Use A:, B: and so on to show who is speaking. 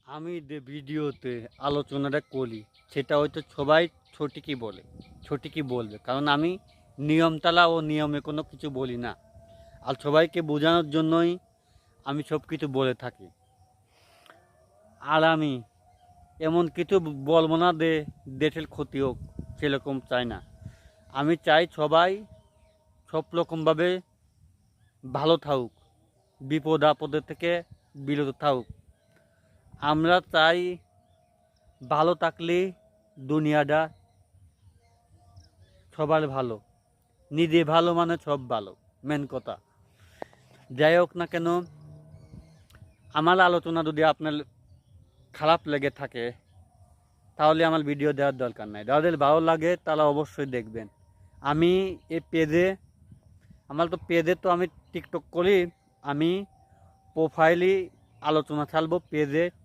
A: আমি যে ভিডিওতে আলোচনাটা করি সেটা হয়তো সবাই সঠিকই বলে, সঠিকই বলবে, কারণ আমি নিয়মতালা ও নিয়মে কোনো কিছু বলি না। আর সবাইকে বোঝানোর জন্যই আমি সব কিছু বলে থাকি। আর আমি এমন কিছু বলবো না যে দেশের ক্ষতি হোক, সেরকম চাই না। আমি চাই সবাই সব রকমভাবে ভালো থাকুক, বিপদ আপদের থেকে বিরত থাকুক। আমরা চাই ভালো থাকলে দুনিয়াটা সবার ভালো, নিজে ভালো মানে সব ভালো, মেন কথা। যাই হোক না কেন, আমার আলোচনা যদি আপনার খারাপ লেগে থাকে তাহলে আমার ভিডিও দেওয়ার দরকার নাই। যাদের ভালো লাগে তারা অবশ্যই দেখবেন। আমি এই পেজে, আমার তো পেজে তো আমি টিকটক করি, আমি প্রোফাইলই আলোচনা ছাড়বো, পেজে